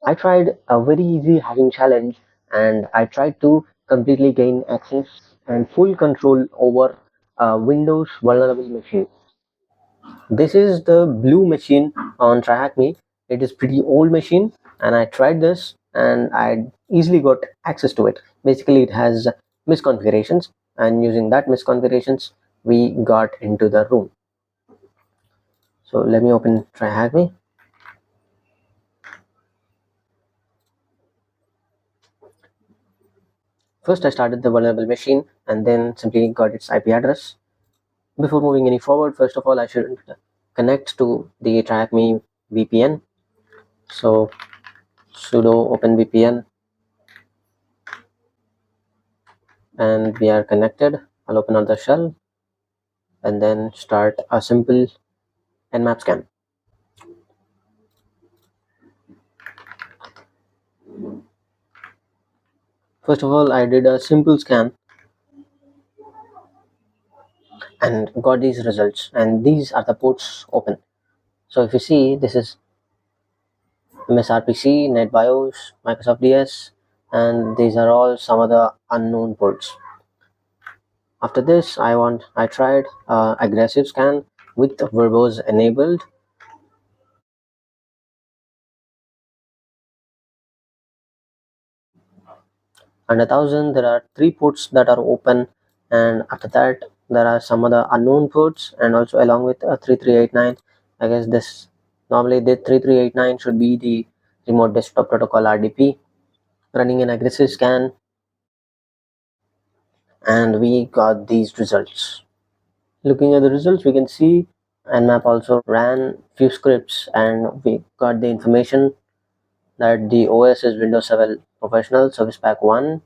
I tried a very easy hacking challenge and I tried to completely gain access and full control over a Windows vulnerable machine. This is the blue machine on TryHackMe. It is pretty old machine and I tried this and I easily got access to it. Basically it has misconfigurations and using that misconfigurations we got into the room. So let me open TryHackMe. First I started the vulnerable machine and then simply got its IP address. Before moving any forward, first of all I should connect to the TryHackMe VPN. So sudo open VPN and we are connected. I'll open another shell and then start a simple nmap scan. First of all, I did a simple scan and got these results, and these are the ports open. So if you see, this is MSRPC, NetBIOS, Microsoft DS, and these are all some of the unknown ports. After this, I tried aggressive scan with verbose enabled. And 1000 there are 3 ports that are open, and after that there are some other unknown ports, and also along with 3389. I guess this normally the 3389 should be the remote desktop protocol RDP. Running an aggressive scan and we got these results. Looking at the results, we can see nmap also ran few scripts and we got the information that the OS is Windows 7 Professional Service Pack 1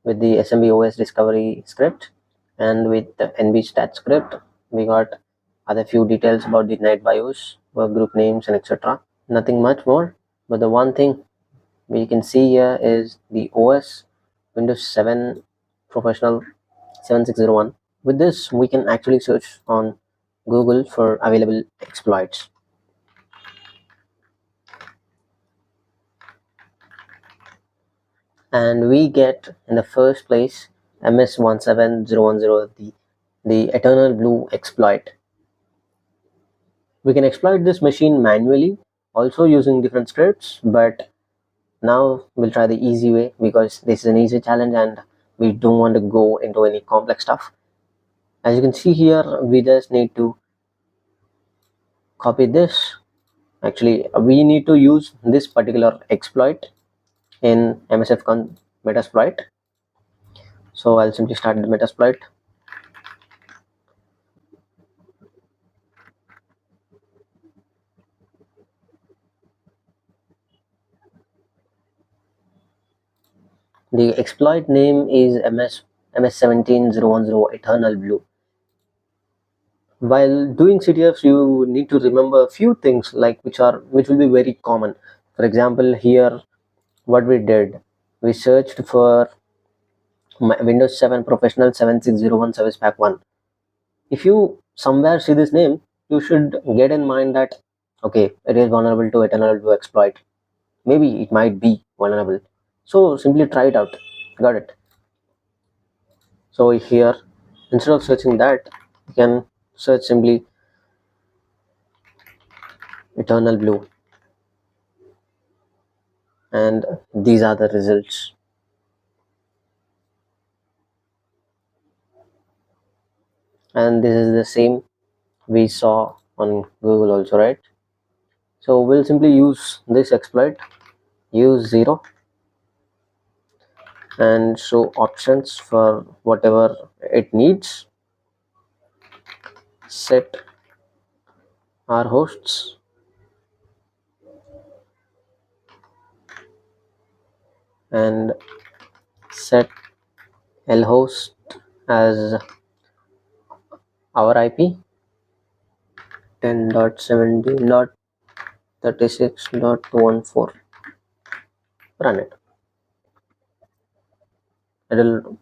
with the SMB OS discovery script, and with the nbstat script we got other few details about the NetBIOS, work group names and etc. Nothing much more, but the one thing we can see here is the OS Windows 7 Professional 7601. With this we can actually search on Google for available exploits. And we get in the first place MS17010, the Eternal Blue exploit. We can exploit this machine manually, also using different scripts, but now we'll try the easy way because this is an easy challenge and we don't want to go into any complex stuff. As you can see here, we just need to copy this. Actually, we need to use this particular exploit in MSF Metasploit. So I'll simply start the Metasploit. The exploit name is MS17010 Eternal Blue. While doing CTFs, you need to remember a few things like which will be very common. For example, here what we did, we searched for Windows 7 Professional 7601 Service Pack 1. If you somewhere see this name, you should get in mind that okay, it is vulnerable to Eternal Blue exploit. Maybe it might be vulnerable. So simply try it out. Got it. So here, instead of searching that, you can search simply Eternal Blue, and these are the results. And this is the same we saw on Google also, right? So we'll simply use this exploit, use 0, and show options for whatever it needs. Set our hosts, and set lhost as our IP 10.17.36.14. Run it. It'll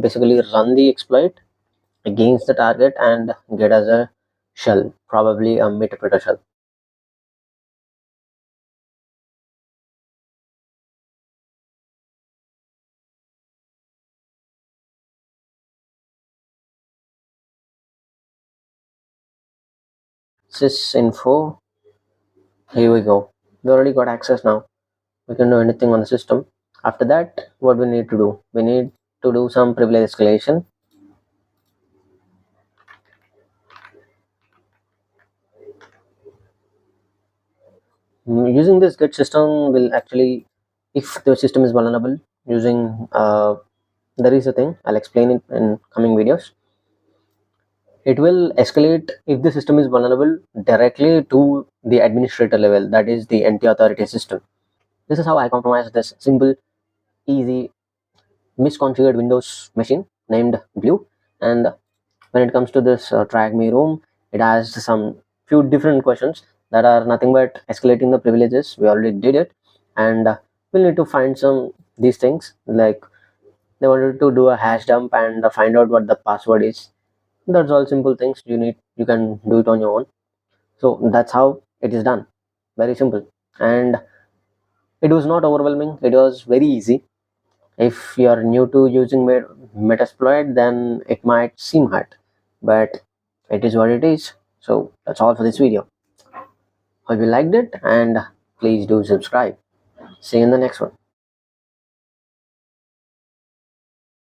basically run the exploit against the target and get us a shell, probably a Metasploit shell. sysinfo. Here we go. We already got access now. We can do anything on the system. After that, what we need to do? We need to do some privilege escalation. Using this get system will actually, if the system is vulnerable, using there is a thing, I'll explain it in coming videos. It will escalate if the system is vulnerable directly to the administrator level, that is the anti-authority system. This is how I compromise this simple, easy, misconfigured Windows machine named Blue. And when it comes to this TryHackMe room, it has some few different questions that are nothing but escalating the privileges. We already did it, and we'll need to find some these things, like they wanted to do a hash dump and find out what the password is. That's all simple things you can do it on your own. So that's how it is done. Very simple. And it was not overwhelming. It was very easy. If you are new to using Metasploit, then it might seem hard, but it is what it is. So that's all for this video. Hope you liked it, and please do subscribe. See you in the next one.